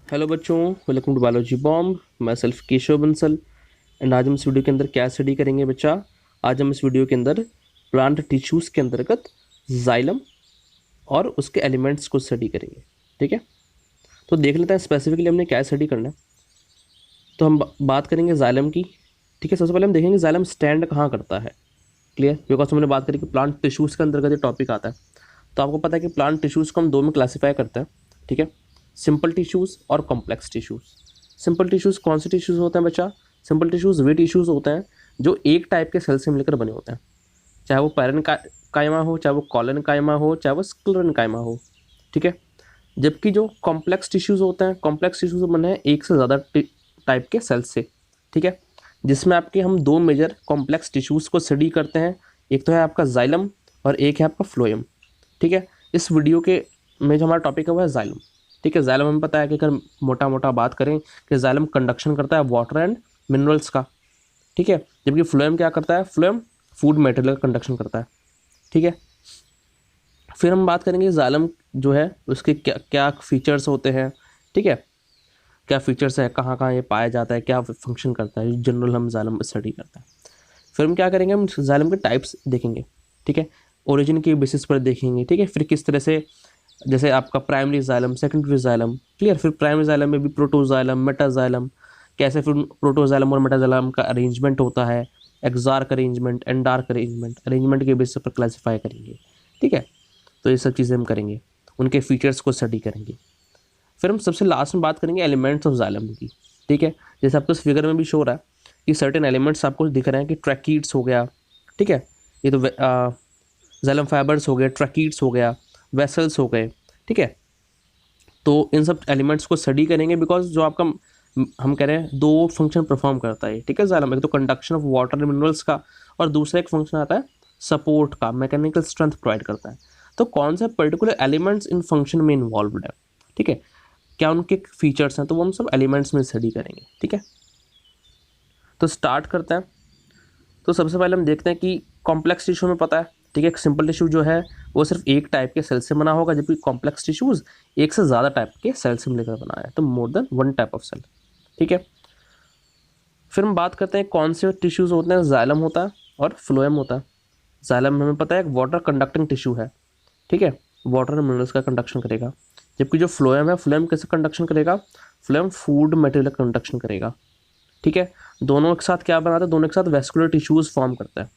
Hello बच्चों, welcome to biology bomb. मैं self Keshav Bansal. And आज हम इस वीडियो के अंदर क्या स्टडी करेंगे बच्चा? आज हम इस वीडियो के अंदर प्लांट टिश्यूज़ के अंतर्गत जाइलम और उसके एलिमेंट्स को स्टडी करेंगे। ठीक है, तो देख लेते हैं स्पेसिफिकली हमने क्या स्टडी करना है। तो हम बात करेंगे जाइलम की। ठीक है, सबसे पहले हम देखेंगे जाइलम स्टैंड कहाँ करता है। क्लियर? बिकॉज हमने बात करी कि प्लांट टिश्यूज़ के अंतर्गत ये टॉपिक आता है। तो आपको पता है कि प्लांट टिश्यूज़ को हम दो में क्लासीफाई करते हैं। ठीक है, सिंपल टिश्यूज़ और कॉम्प्लेक्स टिश्यूज़। सिंपल टिश्यूज़ कौन से टिश्यूज़ होते हैं बच्चा? सिंपल टिश्यूज़ वे टिश्यूज़ होते हैं जो एक टाइप के सेल से मिलकर बने होते हैं, चाहे वो पैरन कायमा हो, चाहे वो कॉलन कायमा हो, चाहे वो स्क्लेरन कायमा हो। ठीक है, जबकि जो कॉम्प्लेक्स टिश्यूज़ होते हैं, कॉम्प्लेक्स टिश्यूज़ बने हैं एक से ज़्यादा टाइप के सेल से। ठीक है, जिसमें आपके हम दो मेजर कॉम्प्लेक्स टिश्यूज़ को स्टडी करते हैं। एक तो है आपका जाइलम और एक है आपका फ्लोएम। ठीक है, इस वीडियो के में जो हमारा टॉपिक है वो है जाइलम। ठीक है, जाइलम हमें पता है कि अगर मोटा मोटा बात करें कि जाइलम कंडक्शन करता है वाटर एंड मिनरल्स का। ठीक है, जबकि फ्लोएम क्या करता है? फ्लोएम फूड मटेरियल का कंडक्शन करता है। ठीक है, फिर हम बात करेंगे जाइलम जो है उसके क्या क्या फीचर्स होते हैं। ठीक है, क्या फीचर्स है, कहाँ कहाँ ये पाया जाता है, क्या फंक्शन करता है, जनरल हम जाइलम स्टडी करते हैं। फिर हम क्या करेंगे, हम जाइलम के टाइप्स देखेंगे। ठीक है, ओरिजिन के बेसिस पर देखेंगे। ठीक है, फिर किस तरह से, जैसे आपका primary xylem, secondary xylem. Clear? फिर प्राइमरी जाइलम में भी प्रोटोजाइलम, मेटाजाइलम, कैसे फिर प्रोटोजाइलम और मेटाजाइलम का अरेंजमेंट होता है, एक्सार्क अरेंजमेंट, एंडार्क अरेंजमेंट के बेसिस पर क्लासीफाई करेंगे। ठीक है, तो ये सब चीज़ें हम करेंगे, उनके फीचर्स को स्टडी करेंगे। फिर हम सबसे लास्ट में बात करेंगे एलिमेंट्स ऑफ जाइलम की। ठीक है, जैसे आपको इस फिगर में भी शो हो रहा है कि सर्टेन एलिमेंट्स आपको दिख रहे हैं कि ट्रैकीड्स हो गया। ठीक है, ये तो जाइलम फाइबर्स हो गए, ट्रैकीड्स हो गया, वेसल्स हो गए। ठीक है, तो इन सब एलिमेंट्स को स्टडी करेंगे बिकॉज जो आपका हम कह रहे हैं दो फंक्शन परफॉर्म करता है। ठीक है, जाइलम एक तो कंडक्शन ऑफ वाटर मिनरल्स का, और दूसरा एक फंक्शन आता है सपोर्ट का, मैकेनिकल स्ट्रेंथ प्रोवाइड करता है। तो कौन सा पर्टिकुलर एलिमेंट्स इन फंक्शन में इन्वॉल्वड है, ठीक है, क्या उनके फीचर्स हैं, तो वो हम सब एलिमेंट्स में स्टडी करेंगे। ठीक है, तो स्टार्ट करते हैं। तो सबसे पहले हम देखते हैं कि कॉम्प्लेक्स टिश्यू में पता है। ठीक है, सिंपल टिश्यू जो है वो सिर्फ एक टाइप के सेल से बना होगा, जबकि कॉम्प्लेक्स टिश्यूज एक से ज़्यादा टाइप के सेल से मिलकर बना है, तो more than one type of cell. ठीक है, फिर हम बात करते हैं कौन से टिश्यूज होते हैं। जाइलम होता है और फ्लोएम होता है। जाइलम हमें पता है एक वाटर कंडक्टिंग टिश्यू है। ठीक है, वाटर मिनरल्स का कंडक्शन करेगा, जबकि जो फ्लोएम है, फ्लोएम कैसे कंडक्शन करेगा? फ्लोएम फूड मटेरियल का कंडक्शन करेगा। ठीक है, दोनों एक साथ क्या बनाते हैं? दोनों एक साथ वेस्कुलर टिश्यूज फॉर्म करता है।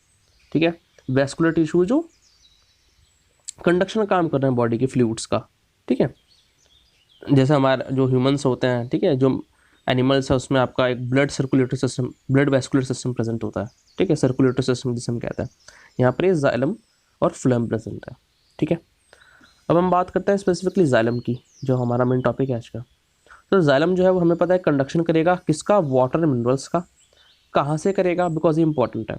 ठीक है, वेस्कुलर टिश्यू जो कंडक्शन का काम कर रहे हैं बॉडी के फ्लूइड्स का। ठीक है, जैसे हमारे जो ह्यूमंस होते हैं, ठीक है, जो एनिमल्स है, उसमें आपका एक blood circulatory system, blood vascular system present होता है। ठीक है, सर्कुलेटरी सिस्टम जिसे हम कहते हैं, यहाँ पर ये जाइलम और फ्लोएम प्रेजेंट है। ठीक है, अब हम बात करते हैं स्पेसिफिकली जाइलम की, जो हमारा मेन टॉपिक है आज का। तो जाइलम जो है वो हमें पता है कंडक्शन करेगा किसका? वाटर मिनरल्स का। कहाँ से करेगा? बिकॉज ये इंपॉर्टेंट है।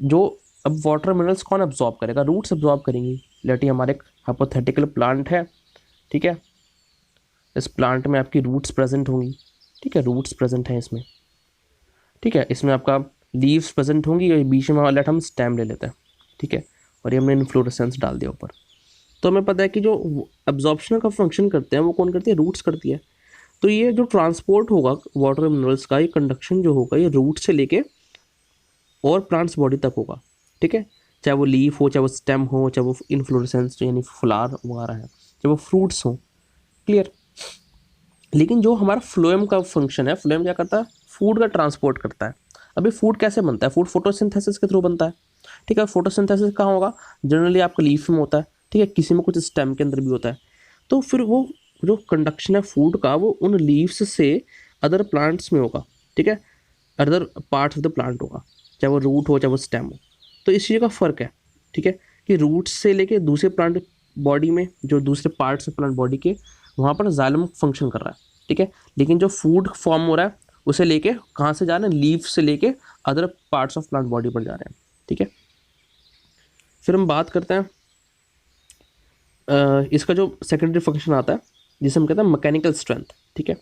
जो अब वाटर मिनरल्स कौन अब्जॉर्ब करेगा? रूट्स अब्जॉर्ब करेंगी। लेट ये हमारे एक हाइपोथेटिकल प्लांट है। ठीक है, इस प्लांट में आपकी रूट्स प्रेजेंट होंगी। ठीक है, रूट्स प्रेजेंट हैं इसमें। ठीक है, इसमें आपका लीव्स प्रेजेंट होंगी और बीच में लेट हम स्टेम ले लेते हैं। ठीक है, और ये हमने इन्फ्लोरेसेंस डाल दिया ऊपर। तो हमें पता है कि जो अब्जॉर्प्शन का फंक्शन करते हैं वो कौन करती है? रूट्स करती है। तो ये जो ट्रांसपोर्ट होगा वाटर मिनरल्स का, ये कंडक्शन जो होगा ये रूट से लेके और प्लांट्स बॉडी तक होगा। ठीक है, चाहे वो लीफ हो, चाहे वो स्टेम हो, चाहे वो इन्फ्लोरेसेंस यानी फ्लावर वगैरह है, चाहे वो फ्रूट्स हो। क्लियर? लेकिन जो हमारा फ्लोएम का फंक्शन है, फ्लोएम क्या करता है? फूड का ट्रांसपोर्ट करता है। अभी फूड कैसे बनता है? फूड फोटोसिंथेसिस के थ्रू बनता है। ठीक है, फोटोसिंथेसिस कहाँ होगा? जनरली आपका लीफ में होता है। ठीक है, किसी में कुछ स्टेम के अंदर भी होता है। तो फिर वो जो कंडक्शन है फूड का, वो उन लीव्स से अदर प्लांट्स में होगा। ठीक है, other parts of the plant होगा, चाहे वो रूट हो, चाहे वो स्टेम हो। तो इस चीज़ का फ़र्क है। ठीक है, कि रूट्स से लेके दूसरे प्लांट बॉडी में, जो दूसरे पार्ट्स ऑफ प्लांट बॉडी के, वहाँ पर जाइलम फंक्शन कर रहा है। ठीक है, लेकिन जो फूड फॉर्म हो रहा है उसे लेके कहाँ से जा रहे हैं? लीफ से लेके other parts of plant body पर जा रहे हैं। ठीक है, फिर हम बात करते हैं इसका जो सेकेंडरी फंक्शन आता है, जिसे हम कहते हैं मैकेनिकल स्ट्रेंथ। ठीक है,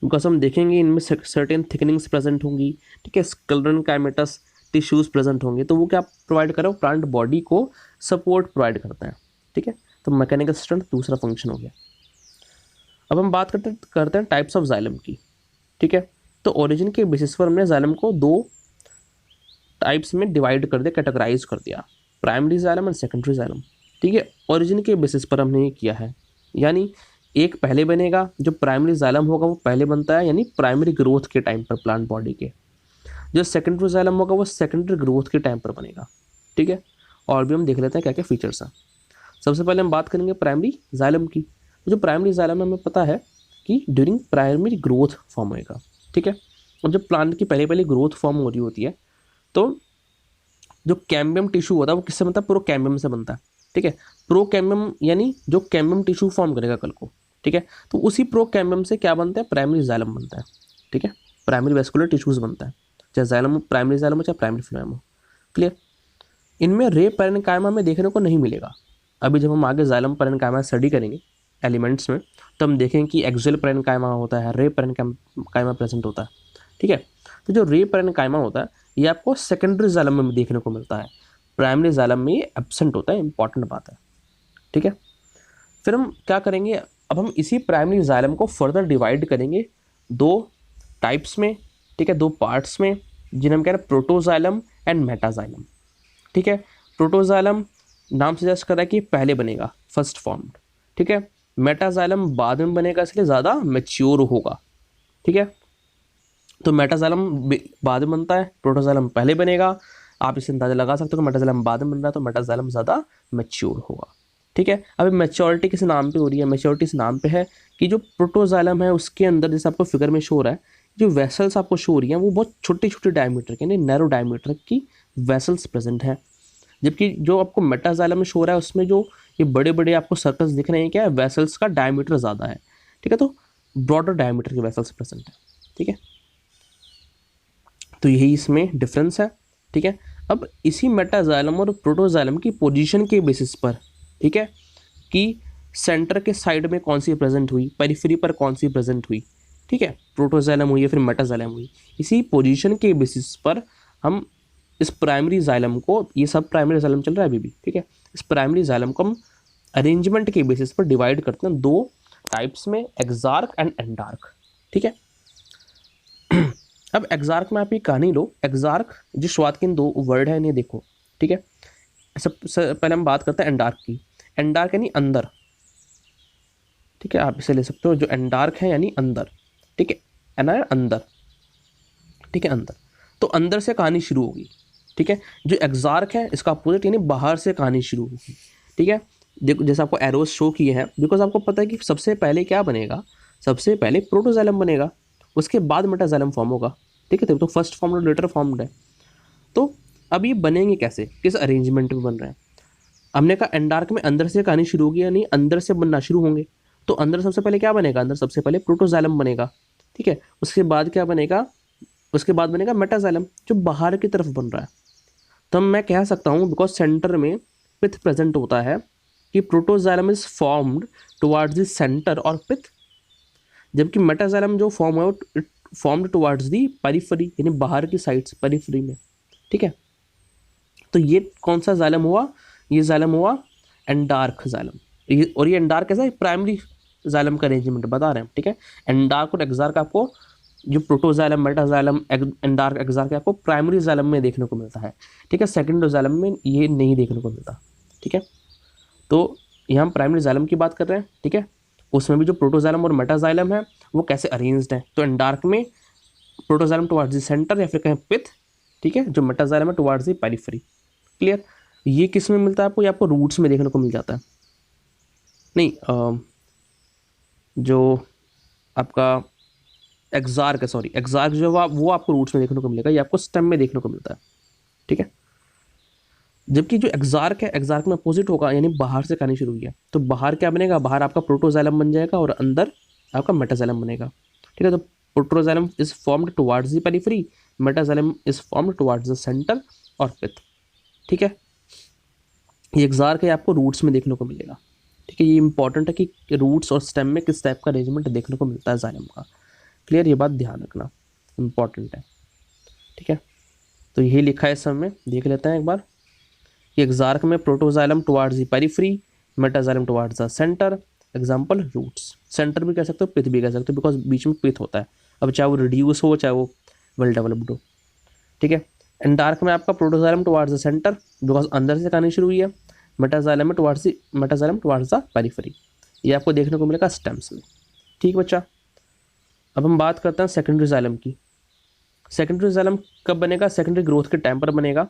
बिकॉज हम देखेंगे इनमें सर्टेन थिकनिंग्स प्रेजेंट होंगी। ठीक है, स्क्लेरन काइमेटस टिश्यूज प्रेजेंट होंगे, तो वो क्या प्रोवाइड करें? प्लांट बॉडी को सपोर्ट प्रोवाइड करते हैं। ठीक है, तो मैकेनिकल स्ट्रेंथ दूसरा फंक्शन हो गया। अब हम बात करते हैं टाइप्स ऑफ जाइलम की, ठीक है। तो ओरिजिन के बेसिस पर हमने जाइलम को दो टाइप्स में डिवाइड कर दिया, कैटेगराइज कर दिया, primary xylem and secondary xylem, ठीक है। ओरिजिन के बेसिस पर हमने ये किया है, यानी एक पहले बनेगा, जो प्राइमरी जाइलम होगा वो पहले बनता है, यानी प्राइमरी ग्रोथ के टाइम पर प्लांट बॉडी के। जो सेकेंडरी जाइलम होगा वो सेकेंडरी ग्रोथ के टाइम पर बनेगा, ठीक है। और भी हम देख लेते हैं क्या क्या फीचर्स हैं। सबसे पहले हम बात करेंगे प्राइमरी जाइलम की। तो जो प्राइमरी जाइलम हमें पता है कि ड्यूरिंग प्राइमरी ग्रोथ फॉर्म होएगा, ठीक है। और जब प्लांट की पहले पहले ग्रोथ फॉर्म हो रही होती है तो जो कैम्बियम टिश्यू होता है वो किससे बनता है, प्रोकैम्बियम से बनता है, ठीक है। प्रोकैम्बियम यानी जो कैम्बियम टिश्यू फॉर्म करेगा कल को, ठीक है। तो उसी प्रोकैम्बियम से क्या बनता है, प्राइमरी जाइलम बनता है, ठीक है। प्राइमरी वेस्कुलर टिश्यूज बनता है, चाहे जाइलम प्राइमरी जाइलम हो चाहे प्राइमरी फ्लोएम हो, क्लियर। इनमें रे पैरेन्काइमा में देखने को नहीं मिलेगा। अभी जब हम आगे जाइलम पैरेन्काइमा स्टडी करेंगे एलिमेंट्स में तो हम देखेंगे कि एक्सियल पैरेन्काइमा होता है, रे पैरेन्काइमा प्रेजेंट होता है, ठीक है। तो जो रे पैरेन्काइमा होता है ये आपको सेकेंडरी जाइलम में देखने को मिलता है, प्राइमरी जाइलम में ये एब्सेंट होता है, इंपॉर्टेंट बात है, ठीक है। फिर हम क्या करेंगे, अब हम इसी प्राइमरी जाइलम को फर्दर डिवाइड करेंगे दो टाइप्स में, ठीक है, दो पार्ट्स में, जिन्हें हम कह रहे हैं प्रोटोजाइलम एंड मेटाजाइलम, ठीक है। प्रोटोजाइलम नाम सजेस्ट कर रहा है कि पहले बनेगा, फर्स्ट फॉर्म्ड, ठीक है। मेटाजाइलम बाद में बनेगा, इसलिए ज़्यादा मैच्योर होगा, ठीक है। तो मेटाजाइलम बाद में बनता है, प्रोटोजाइलम पहले बनेगा। आप इसे अंदाजा लगा सकते हो कि मेटाजाइलम बाद में बन रहा है तो मेटाजाइलम ज़्यादा मैच्योर होगा, ठीक है। अभी मैच्योरिटी किस नाम पे हो रही है, मैच्योरिटी इस नाम पे है कि जो प्रोटोजाइलम है उसके अंदर, जैसे आपको फिगर में शो हो रहा है, जो वेसल्स आपको शो हो रही हैं वो बहुत छोटे छोटे डायमीटर के, यानी नैरो डायमीटर की वेसल्स प्रेजेंट हैं। जबकि जो आपको मेटाजाइलम में शो हो रहा है उसमें जो ये बड़े बड़े आपको सर्कल्स दिख रहे हैं, क्या है, वेसल्स का डायमीटर ज़्यादा है, ठीक है। तो ब्रॉडर डायमीटर के वेसल्स प्रेजेंट है, ठीक है। तो यही इसमें डिफरेंस है, ठीक है। अब इसी मेटाजाइलम और प्रोटोजाइलम की पोजीशन के बेसिस पर, ठीक है, कि सेंटर के साइड में कौन सी प्रेजेंट हुई, पेरिफेरी पर कौन सी प्रेजेंट हुई, ठीक है, प्रोटोजाइलम हुई या फिर मेटाजाइलम हुई, इसी पोजीशन के बेसिस पर हम इस प्राइमरी जाइलम को, ये सब प्राइमरी जाइलम चल रहा है अभी भी, ठीक है, इस प्राइमरी जाइलम को हम अरेंजमेंट के बेसिस पर डिवाइड करते हैं दो टाइप्स में, एक्सार्क एंड एंडार्क, ठीक है। अब एक्सार्क में आप ये कहानी लो, एक्सार्क जो शुरुआत के इन दो वर्ड है इन्हें देखो, ठीक है। सबसे पहले हम बात करते हैं एंडार्क की। एंडार्क यानी अंदर, ठीक है, आप इसे ले सकते हो, जो एंडार्क है यानी अंदर, ठीक है, एना अंदर, ठीक है, अंदर। तो अंदर से कहानी शुरू होगी, ठीक है। जो एक्सार्क है इसका अपोजिट यानी बाहर से कहानी शुरू होगी, ठीक है। देखो जैसे आपको एरोस शो किए हैं, बिकॉज आपको पता है कि सबसे पहले क्या बनेगा, सबसे पहले प्रोटोजाइलम बनेगा, उसके बाद मेटाजाइलम फॉर्म होगा, ठीक है। तो फर्स्ट फॉर्म और लेटर फॉर्म्ड है। तो अब ये बनेंगे कैसे, किस अरेंजमेंट में बन रहे हैं। हमने कहा एंडार्क में अंदर से कहानी शुरू होगी, यानी अंदर से बनना शुरू होंगे। तो अंदर सबसे पहले क्या बनेगा, अंदर सबसे पहले प्रोटोजाइलम बनेगा, ठीक है। उसके बाद क्या बनेगा, उसके बाद बनेगा मेटाजाइलम जो बाहर की तरफ बन रहा है। तो मैं कह सकता हूँ बिकॉज सेंटर में पिथ प्रेजेंट होता है कि protoxylem is formed towards the centre और पिथ, जबकि मेटाजाइलम जो फॉर्म है वो फॉर्म्ड टुवर्ड्स दी पेरिफेरी, यानी बाहर की साइड्स पेरिफेरी में, ठीक है। तो ये कौन सा जाइलम हुआ, ये जाइलम हुआ एंडार्क जाइलम। और ये एंडार्क कैसा है, प्राइमरी जाइलम का अरेंजमेंट बता रहे हैं, ठीक है। एंडार्क और एक्सार्क आपको, जो प्रोटोजाइलम, मेटाजाइलम, एंडार्क, एक्सार्क आपको प्राइमरी जाइलम में देखने को मिलता है, ठीक है। सेकेंडरी जाइलम में ये नहीं देखने को मिलता, ठीक है। तो यहाँ हम प्राइमरी जाइलम की बात कर रहे हैं, ठीक है। उसमें भी जो प्रोटोजाइलम और मेटाजाइलम है वो कैसे अरेंज्ड है। तो एंडार्क में प्रोटोजाइलम टुवर्ड्स द सेंटर या फिर कहें पिथ, ठीक है, जो मेटाजाइलम है टुवर्ड्स द पेरिफेरी, क्लियर। ये किस में मिलता है आपको, ये आपको रूट्स में देखने को मिल जाता है, नहीं जो आपका एक्सार्क है, सॉरी एक्सार्क जो है वो आपको रूट्स में देखने को मिलेगा, ये आपको स्टेम में देखने को मिलता है, ठीक है। जबकि जो एक्सार्क है, एक्सार्क में अपोजिट होगा, यानी बाहर से कहानी शुरू हुई है। तो बाहर क्या बनेगा, बाहर आपका प्रोटोजाइलम बन जाएगा और अंदर आपका मेटाजाइलम बनेगा, ठीक है। तो protoxylem is formed towards the periphery, metaxylem is formed towards the centre और पिथ, ठीक है। ये एक्सार्क है आपको रूट्स में देखने को मिलेगा, ठीक है। ये इंपॉर्टेंट है कि रूट्स और स्टेम में किस टाइप का अरेंजमेंट देखने को मिलता है जाइलम का, क्लियर, ये बात ध्यान रखना इंपॉर्टेंट है, ठीक है। तो यही लिखा है इस समय, देख लेते हैं एक बार कि एक्सार्क में protoxylem towards the periphery, metaxylem towards the centre, example roots, centre भी कह सकते हो, पिथ भी कह सकते हो, बिकॉज बीच में पिथ होता है, अब चाहे वो रिड्यूस हो चाहे वो वेल डेवलप्ड हो, ठीक है। एंड डार्क में आपका protoxylem towards the centre, because अंदर से कहानी शुरू हुई है, मेटाजाइलम में टुवार्ड्स द पेरिफेरी, ये आपको देखने को मिलेगा स्टेम्स में, ठीक बच्चा। अब हम बात करते हैं सेकेंडरी जाइलम की। सेकेंडरी जाइलम कब बनेगा? सेकेंडरी ग्रोथ के टाइम पर बनेगा,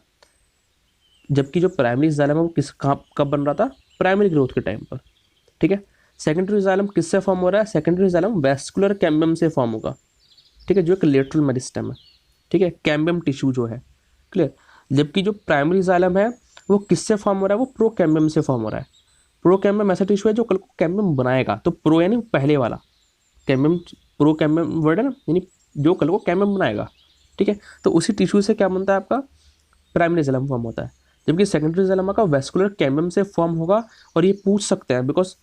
जबकि जो प्राइमरी जाइलम है वो कब बन रहा था? प्राइमरी ग्रोथ के टाइम पर, ठीक है। सेकेंडरी जाइलम किससे फॉर्म हो रहा है? सेकेंडरी जाइलम वेस्कुलर कैम्बियम से फॉर्म होगा, ठीक है, जो एक लेटरल मेरिस्टेम है, ठीक है, कैम्बियम टिश्यू जो है, क्लियर। जबकि जो प्राइमरी जाइलम है वो किससे फॉर्म हो रहा है? वो प्रोकैम्बियम से फॉर्म हो रहा है। प्रोकैम्बियम ऐसा टिश्यू है जो कल को कैम्बियम बनाएगा, तो प्रो यानी पहले वाला, कैम्बियम प्रोकैम्बियम वर्ड है ना, यानी जो कल को कैम्बियम बनाएगा, ठीक है। तो उसी टिश्यू से क्या बनता है? आपका प्राइमरी जाइलम फॉर्म होता है, जबकि सेकेंडरी जाइलम का वेस्कुलर कैम्बियम से फॉर्म होगा। और ये पूछ सकते हैं, बिकॉज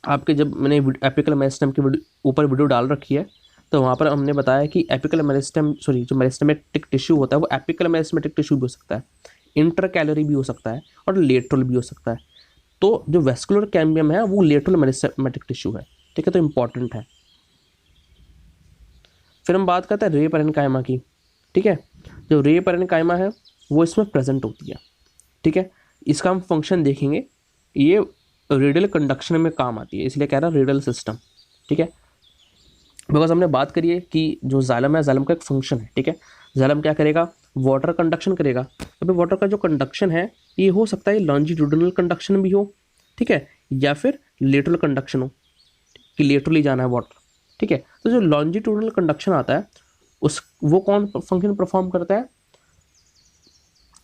आपके जब मैंने एपिकल मेरिस्टेम के ऊपर वीडियो डाल रखी है, तो वहाँ पर हमने बताया कि एपिकल मेरिस्टेम जो मेरिस्टेमेटिक टिश्यू होता है वो एपिकल मेरिस्टेमेटिक टिश्यू भी हो सकता है, इंटरकैलरी भी हो सकता है और लेटरल भी हो सकता है। तो जो वेस्कुलर कैम्बियम है वो लेटरल मेरिस्टेमेटिक टिश्यू है, ठीक है, तो इंपॉर्टेंट है। फिर हम बात करते हैं रे पैरेन्काइमा की, ठीक है। जो रे पैरेन्काइमा है वो इसमें प्रेजेंट होती है, ठीक है। इसका हम फंक्शन देखेंगे, ये रेडियल कंडक्शन में काम आती है, इसलिए कह रहा है रेडियल सिस्टम, ठीक है। बिकॉज हमने बात करी है कि जो जाइलम है, जाइलम का एक फंक्शन है, ठीक है। जाइलम क्या करेगा? वाटर कंडक्शन करेगा। अभी वाटर का जो कंडक्शन है ये हो सकता है लॉन्जिट्यूडिनल कंडक्शन भी हो, ठीक है, या फिर लेटरल कंडक्शन हो कि लेटरली जाना है वाटर, ठीक है। तो जो लॉन्जिट्यूडिनल कंडक्शन आता है उस वो कौन फंक्शन परफॉर्म करता है?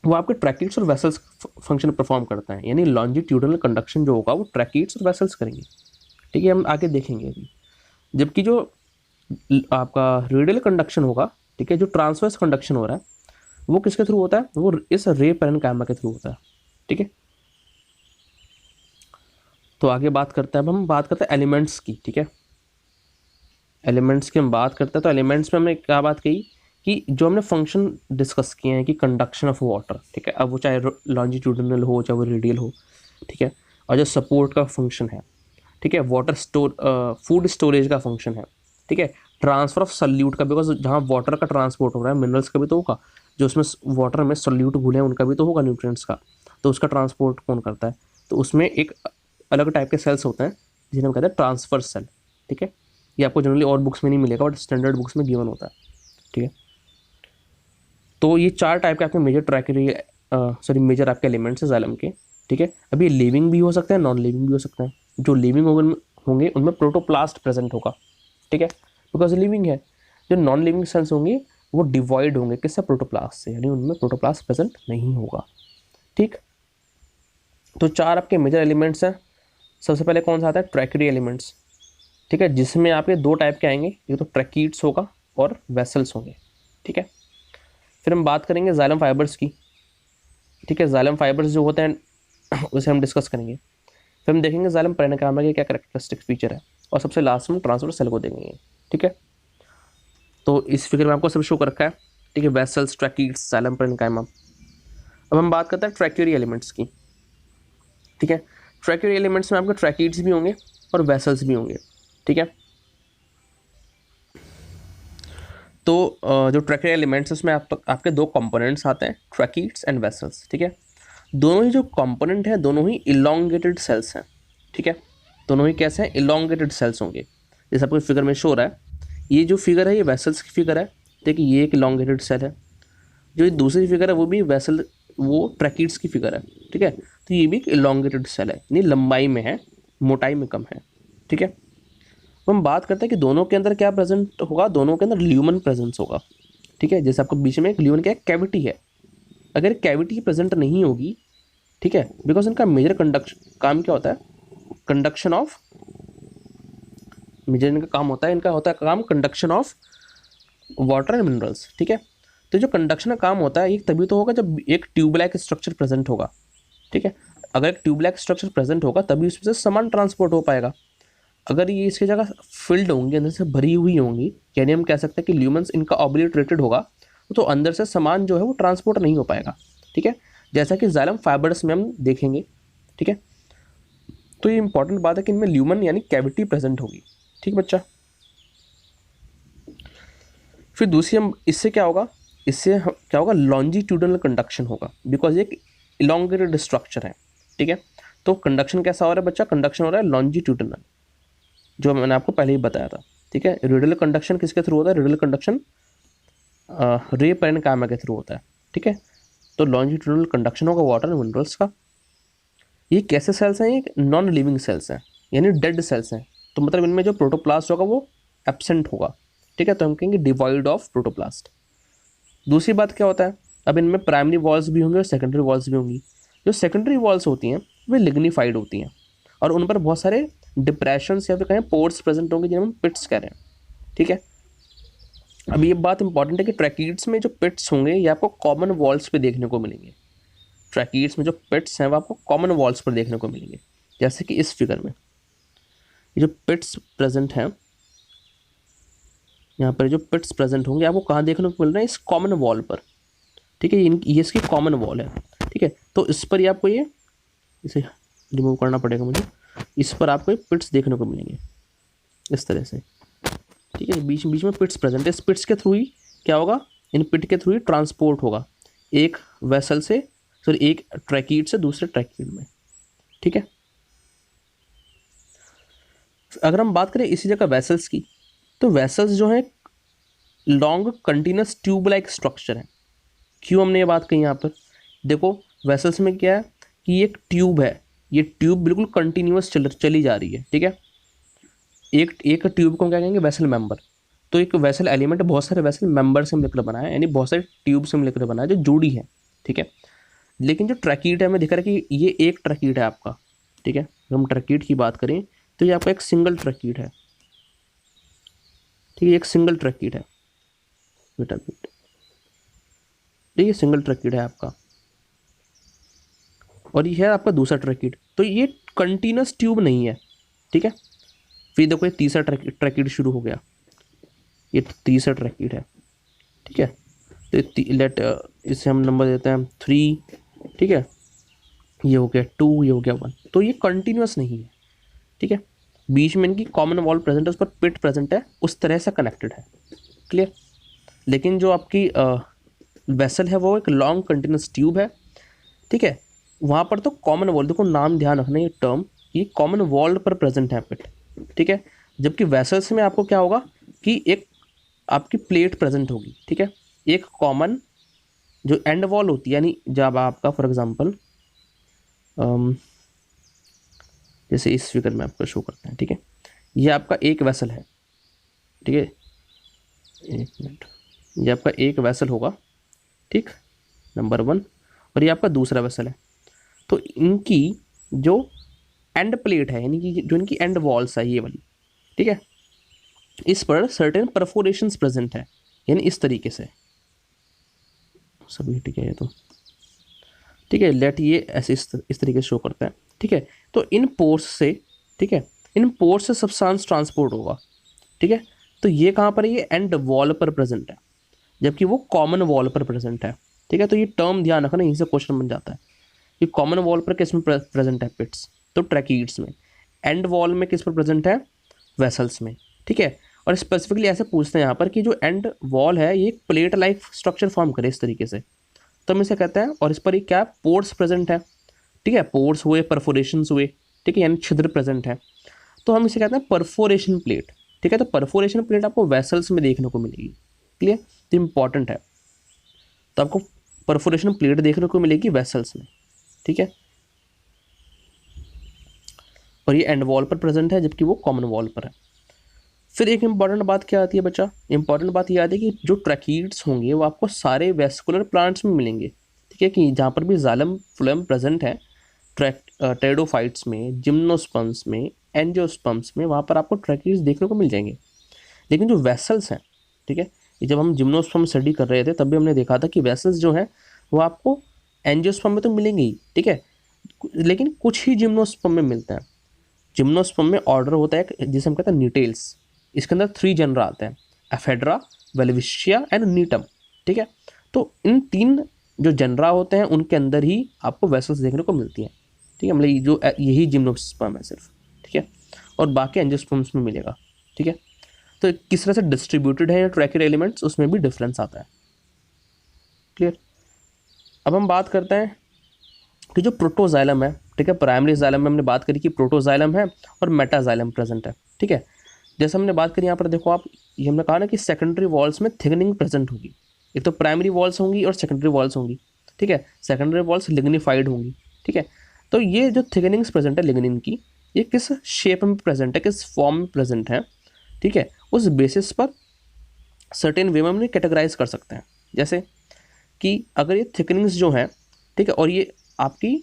वो आपके ट्रैकिट्स और वेसल्स फंक्शन परफॉर्म करता है, यानी लॉन्जिट्यूडिनल कंडक्शन जो होगा वो ट्रैकिट्स और वेसल्स करेंगे, ठीक है, हम आगे देखेंगे अभी। जबकि जो आपका रेडियल कंडक्शन होगा, ठीक है, जो ट्रांसवर्स कंडक्शन हो रहा है वो किसके थ्रू होता है? वो इस रे पैरेन्काइमा के थ्रू होता है, ठीक है। तो आगे बात करते हैं, अब हम बात करते हैं एलिमेंट्स की, ठीक है। एलिमेंट्स की हम बात करते हैं, तो एलिमेंट्स में हमने क्या बात कही कि जो हमने फंक्शन डिस्कस किए हैं कि कंडक्शन ऑफ वाटर, ठीक है, अब वो चाहे लॉन्जिट्यूडिनल हो चाहे वो रेडियल हो, ठीक है, और जो सपोर्ट का फंक्शन है, ठीक है, वाटर फूड स्टोरेज का फंक्शन है, ठीक है, ट्रांसफर ऑफ सल्यूट का, बिकॉज जहाँ वाटर का ट्रांसपोर्ट हो रहा है मिनरल्स का भी तो होगा, जो उसमें वाटर में सल्यूट घुले हैं उनका भी तो होगा, न्यूट्रिएंट्स का, तो उसका ट्रांसपोर्ट कौन करता है? तो उसमें एक अलग टाइप के सेल्स होते हैं जिन्हें हम कहते हैं ट्रांसफर सेल, ठीक है। ये आपको जनरली और बुक्स में नहीं मिलेगा बट स्टैंडर्ड बुक्स में गिवन होता है, ठीक है। तो ये 4 टाइप के आपके मेजर आपके एलिमेंट्स हैं जाइलम के, ठीक है। अभी लिविंग भी हो सकते हैं, नॉन लिविंग भी हो सकते हैं। जो लिविंग होंगे उनमें प्रोटोप्लास्ट प्रेजेंट होगा, ठीक है, बिकॉज लिविंग है। जो नॉन लिविंग सेल्स होंगे वो डिवॉइड होंगे किससे? प्रोटोप्लास्ट से, यानी उनमें प्रोटोप्लास्ट प्रेजेंट नहीं होगा, ठीक। तो 4 आपके मेजर एलिमेंट्स हैं। सबसे पहले कौन सा आता है? ट्रैकिडी एलिमेंट्स, ठीक है, जिसमें आपके 2 टाइप के आएंगे, एक तो ट्रैकीड्स होगा और वेसल्स होंगे, ठीक है। फिर हम बात करेंगे जाइलम फाइबर्स की, ठीक है। जाइलम फाइबर्स जो होते हैं उसे हम डिस्कस करेंगे। फिर हम देखेंगे जाइलम पैरेन्काइमा के क्या कैरेक्टरिस्टिक फीचर है, और सबसे लास्ट में ट्रांसफर सेल को देखेंगे, ठीक है। तो इस फिगर में आपको सब शो कर रखा है, ठीक है, वेसल्स, ट्रैकीड्स, जाइलम पैरेन्काइमा। अब हम बात करते हैं ट्रैक्यूरी एलिमेंट्स की, ठीक है। ट्रैक्यूरी एलिमेंट्स में आपके ट्रैकीड्स भी होंगे और वेसल्स भी होंगे, ठीक है। तो जो ट्रैक्यूरी एलिमेंट्स उसमें आपके 2 कंपोनेंट्स आते हैं, ट्रैकीड्स एंड वेसल्स, ठीक है। दोनों ही जो कंपोनेंट हैं दोनों ही इलोंगेटेड सेल्स हैं, ठीक है। दोनों ही कैसे हैं? इलोंगेटेड सेल्स होंगे, जैसे आपको फिगर में शो हो रहा है। ये जो फिगर है ये वेसल्स की फिगर है, देखिए ये एक इलोंगेटेड सेल है। जो ये दूसरी फिगर है वो भी वो ट्रैकीड्स की फिगर है, ठीक है। तो ये भी एक इलोंगेटेड सेल है, यानी लंबाई में है, मोटाई में कम है, ठीक है। तो हम बात करते हैं कि दोनों के अंदर क्या प्रेजेंट होगा, दोनों के अंदर ल्यूमन प्रेजेंस होगा, ठीक है। जैसे आपको बीच में एक ल्यूमन क्या है? कैविटी है। अगर कैविटी प्रेजेंट नहीं होगी, ठीक है, बिकॉज इनका मेजर काम क्या होता है? कंडक्शन ऑफ, मेजर इनका काम होता है, इनका होता है काम conduction of water and minerals, ठीक है। तो जो कंडक्शन का काम होता है ये तभी तो होगा जब एक ट्यूब लाइक स्ट्रक्चर प्रेजेंट होगा, ठीक है। अगर एक ट्यूब लाइक स्ट्रक्चर प्रेजेंट होगा तभी उसमें से सामान ट्रांसपोर्ट हो पाएगा। अगर ये इसकी जगह फिल्ड होंगी, अंदर से भरी हुई होंगी, यानी हम कह सकते हैं कि ल्यूमन्स इनका ऑब्लिटरेटेड होगा, तो अंदर से सामान जो है वो ट्रांसपोर्ट नहीं हो पाएगा, ठीक है। जैसा कि जाइलम फाइबर्स में हम देखेंगे, ठीक है। तो ये इंपॉर्टेंट बात है कि इनमें ल्यूमन यानी कैविटी प्रेजेंट होगी। ठीक बच्चा। फिर दूसरी हम इससे क्या होगा, इससे क्या होगा, लॉन्जिट्यूडनल कंडक्शन होगा, बिकॉज एक इलोंगेटेड स्ट्रक्चर है। ठीक है, तो कंडक्शन कैसा हो रहा है बच्चा, कंडक्शन हो रहा है लॉन्जिट्यूडनल, जो मैंने आपको पहले ही बताया था। ठीक है, रेडियल कंडक्शन किसके थ्रू होता है, रेडियल कंडक्शन रे पैरेन्काइमा के थ्रू होता है। ठीक है, तो लॉन्जिट्यूडनल कंडक्शन होगा वाटर एंड मिनरल्स का। ये कैसे सेल्स हैं, ये नॉन लिविंग सेल्स हैं, यानी डेड सेल्स हैं, तो मतलब इनमें जो प्रोटोप्लास्ट होगा वो एब्सेंट होगा। ठीक है, तो हम कहेंगे डिवॉइड ऑफ प्रोटोप्लास्ट। दूसरी बात क्या होता है, अब इनमें प्राइमरी वॉल्स भी होंगे और सेकेंडरी वॉल्स भी होंगी। जो सेकेंडरी वॉल्स होती हैं वे लिग्निफाइड होती हैं और उन पर बहुत सारे डिप्रेशन या फिर कहें पोर्स प्रेजेंट होंगे, जिन्हें हम पिट्स कह रहे हैं। ठीक है, अब ये बात इंपॉर्टेंट है कि ट्रैकीड्स में जो पिट्स होंगे ये आपको कॉमन वॉल्स पे देखने को मिलेंगे। ट्रैकीड्स में जो पिट्स हैं वो आपको कॉमन वॉल्स पर देखने को मिलेंगे, जैसे कि इस फिगर में ये जो पिट्स प्रेजेंट हैं, यहाँ पर जो पिट्स प्रेजेंट होंगे आपको कहाँ देखने को मिल रहा है, इस कॉमन वॉल पर। ठीक है, ये इसकी कॉमन वॉल है। ठीक है, तो इस पर ही आपको ये इसे रिमूव करना पड़ेगा मुझे, इस पर आपको ये पिट्स देखने को मिलेंगे इस तरह से। ठीक है, बीच बीच में पिट्स प्रेजेंट है, इस पिट्स के थ्रू ही क्या होगा, इन पिट के थ्रू ही ट्रांसपोर्ट होगा एक वेसल से, सॉरी एक ट्रैकीड से दूसरे ट्रैकीड में। ठीक है, अगर हम बात करें इसी जगह वेसल्स की, तो वेसल्स जो है long continuous tube like structure है। क्यों हमने ये बात कही यहाँ पर, देखो वेसल्स में क्या है कि ये एक ट्यूब है, ये ट्यूब बिल्कुल कंटिन्यूस चली जा रही है। ठीक है, एक ट्यूब को हम क्या कहेंगे, वेसल मेंबर। तो एक वेसल एलिमेंट बहुत सारे वेसल मेंबर से मिलकर बना है, यानी बहुत सारे ट्यूब से मिलकर बना है जो जुड़ी है। ठीक है, लेकिन जो ट्रैकीड है हमें दिख रहा है कि ये एक ट्रैकीड है आपका। ठीक है, अगर हम ट्रैकीड की बात करें तो ये आपका एक सिंगल ट्रैकीड है। ठीक है, एक सिंगल ट्रैकीड है बेटा, ठीक है, सिंगल ट्रैकीड है आपका, और ये है आपका दूसरा ट्रैकीड। तो ये कंटिन्यूस ट्यूब नहीं है। ठीक है, फिर देखो ये तीसरा ट्रैकीड शुरू हो गया, ये तीसरा ट्रैकीड है। ठीक है, तो लेट इसे हम नंबर देते हैं 3। ठीक है, ये हो गया 2, ये हो गया 1। तो ये कंटिन्यूस नहीं है। ठीक है, बीच में इनकी कॉमन वॉल प्रेजेंट है, उस पर पिट प्रेजेंट है, उस तरह से कनेक्टेड है। क्लियर, लेकिन जो आपकी वेसल है वो एक लॉन्ग कंटिन्यूस ट्यूब है। ठीक है, वहाँ पर तो कॉमन वॉल, देखो नाम ध्यान रखना, ये टर्म ये कॉमन वॉल पर प्रेजेंट है पिट। ठीक है, जबकि वेसल्स में आपको क्या होगा कि एक आपकी प्लेट प्रेजेंट होगी। ठीक है, एक कॉमन जो एंड वॉल होती है, यानी जब आपका फॉर एग्जांपल जैसे इस फिगर में आपको शो करते हैं। ठीक है, ये आपका एक वेसल है। ठीक है, एक मिनट, ये आपका एक वेसल होगा। ठीक, नंबर 1, और ये आपका दूसरा वेसल है। तो इनकी जो एंड प्लेट है, यानी कि जो इनकी एंड वॉल्स है ये वाली, ठीक है, इस पर सर्टेन परफोरेशंस प्रेजेंट है, यानी इस तरीके से सभी। ठीक है, ये तो ठीक है, लेट ये ऐसे इस तरीके से शो करता है। ठीक है, तो इन पोर्स से, ठीक है, इन पोर्स से सब्सटेंस ट्रांसपोर्ट होगा। ठीक है, तो ये कहाँ पर है, ये एंड वॉल पर प्रेजेंट है, जबकि वो कॉमन वॉल पर प्रेजेंट है। ठीक है, तो ये टर्म ध्यान रखना, यहीं से क्वेश्चन बन जाता है कि कॉमन वॉल पर किस में प्रेजेंट है, पिट्स, तो ट्रैकीड्स में। एंड वॉल में किस पर प्रेजेंट है, वेसल्स में। ठीक है, और स्पेसिफिकली ऐसे पूछते हैं यहाँ पर कि जो एंड वॉल है ये प्लेट लाइक स्ट्रक्चर फॉर्म करे इस तरीके से, तो हम इसे कहते हैं, और इस पर ही क्या पोर्स प्रेजेंट है। ठीक है, पोर्स हुए, परफोरेशंस हुए। ठीक है, यानी छिद्र प्रेजेंट है, तो हम इसे कहते हैं परफोरेशन प्लेट। ठीक है, तो परफोरेशन प्लेट आपको वेसल्स में देखने को मिलेगी। क्लियर, तो इंपॉर्टेंट है, तो आपको परफोरेशन प्लेट देखने को मिलेगी वेसल्स में। ठीक है, और ये एंड वॉल पर प्रेजेंट है, जबकि वो कॉमन वॉल पर है। फिर एक इंपॉर्टेंट बात क्या आती है बच्चा, इंपॉर्टेंट बात ये आती है कि जो ट्रैकीड्स होंगे वो आपको सारे वेस्कुलर प्लांट्स में मिलेंगे। ठीक है, कि जहाँ पर भी जाइलम फ्लोएम प्रेजेंट है, टेरिडोफाइट्स में, जिम्नोस्पर्म्स में, एंजियोस्पर्म्स में, वहाँ पर आपको ट्रैकीड्स देखने को मिल जाएंगे। लेकिन जो वेसल्स हैं, ठीक है, जब हम जिम्नोस्पर्म स्टडी कर रहे थे तब भी हमने देखा था कि वेसल्स जो हैं वो आपको एंजियोस्पर्म में तो मिलेंगे ही। ठीक है, लेकिन कुछ ही जिम्नोस्पर्म में मिलते हैं। जिम्नोस्पर्म में ऑर्डर होता है जिसे हम कहते हैं न्यूटेल्स, इसके अंदर 3 जनरा आते हैं, एफेड्रा, वेलविशिया एंड नीटम। ठीक है, तो इन 3 जो जनरा होते हैं उनके अंदर ही आपको वेसल्स देखने को मिलती हैं। ठीक है, मतलब ये जो यही जिम्नोस्पर्म है सिर्फ, ठीक है, और बाकी एंजियोस्पर्म्स में मिलेगा, ठीक है। तो किस तरह से डिस्ट्रीब्यूटेड है ट्रैकियल एलिमेंट्स, उसमें भी डिफरेंस आता है, क्लियर। अब हम बात करते हैं कि जो प्रोटोजाइलम है, ठीक है, प्राइमरी जाइलम में हमने बात करी कि प्रोटोजाइलम है और मेटाजाइलम प्रेजेंट है, ठीक है। जैसे हमने बात करी यहाँ पर देखो आप, ये हमने कहा ना कि सेकेंडरी वॉल्स में थिकनिंग प्रेजेंट होगी, एक तो प्राइमरी वॉल्स होंगी और सेकेंडरी वॉल्स होंगी, ठीक है, सेकेंडरी वॉल्स लिग्निफाइड होंगी, ठीक है। तो ये जो थिकनिंग्स प्रेजेंट है लिग्निन की, ये किस शेप में प्रेजेंट है, किस फॉर्म में प्रेजेंट है, ठीक है, उस बेसिस पर सर्टेन वे में हम कैटेगराइज कर सकते हैं। जैसे कि अगर ये थिकनिंग्स जो हैं, ठीक है, और ये आपकी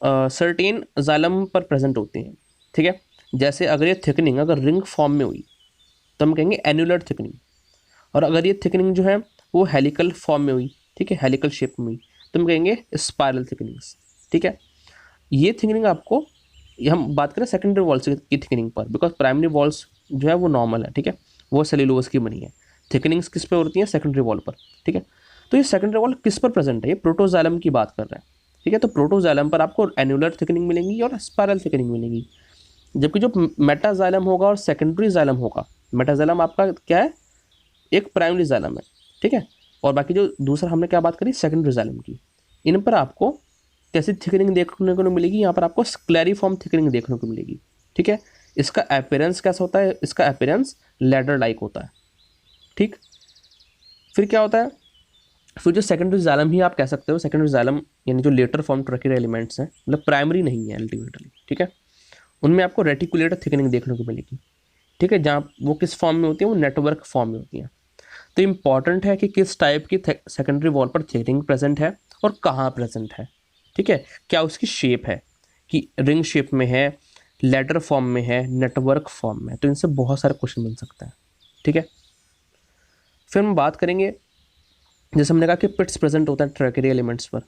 सर्टेन जाइलम पर प्रेजेंट होती हैं, ठीक है। जैसे अगर ये थिकनिंग अगर रिंग फॉर्म में हुई तो हम कहेंगे एन्युलर थिकनिंग, और अगर ये थिकनिंग जो है वो हेलिकल फॉर्म में हुई, ठीक है, हेलिकल शेप में हुई, तो हम कहेंगे स्पाइरल थिकनिंग्स, ठीक है। ये थिकनिंग आपको, ये हम बात करें सेकेंडरी वॉल्स की थिकनिंग पर, बिकॉज प्राइमरी वॉल्स जो है वो नॉर्मल है, ठीक है, वो सेल्यूलोज की बनी है। थिकनिंग्स किस पे होती हैं, सेकेंडरी वॉल पर, ठीक है। तो ये सेकेंडरी वॉल किस पर प्रेजेंट है, ये प्रोटोजाइलम की बात कर रहे हैं, ठीक है। तो प्रोटोजाइलम पर आपको एन्युलर थिकनिंग मिलेंगी और स्पाइरल थिकनिंग मिलेंगी, जबकि जो मेटाजाइलम होगा और सेकेंडरी जाइलम होगा, मेटाजाइलम आपका क्या है, एक प्राइमरी जाइलम है, ठीक है, और बाकी जो दूसरा हमने क्या बात करी सेकेंडरी जाइलम की, इन पर आपको कैसी थिकनिंग देखने को मिलेगी, यहाँ पर आपको स्क्लेरिफॉर्म थिकनिंग देखने को मिलेगी, ठीक है। इसका अपीयरेंस कैसा होता है, इसका अपीयरेंस लैडर लाइक होता है, ठीक। फिर क्या होता है, फिर जो सेकेंडरी जाइलम ही आप कह सकते हो, सेकेंडरी जाइलम यानी जो लेटर फॉर्म ट्रैकियल एलिमेंट्स हैं, मतलब प्राइमरी नहीं है अल्टीमेटली, ठीक है, उनमें आपको रेटिकुलेटर थिकनिंग देखने को मिलेगी, ठीक है, जहाँ वो किस फॉर्म में होती है, वो नेटवर्क फॉर्म में होती हैं। तो इम्पॉर्टेंट है कि किस टाइप की सेकेंडरी वॉल पर थिकनिंग प्रेजेंट है और कहाँ प्रेजेंट है, ठीक है, क्या उसकी शेप है कि रिंग शेप में है, लेटर फॉर्म में है, नेटवर्क फॉर्म में है, तो इनसे बहुत सारे क्वेश्चन बन सकते हैं, ठीक है। फिर हम बात करेंगे, जैसे हमने कहा कि पिट्स प्रेजेंट होता है ट्रैकियल एलिमेंट्स पर,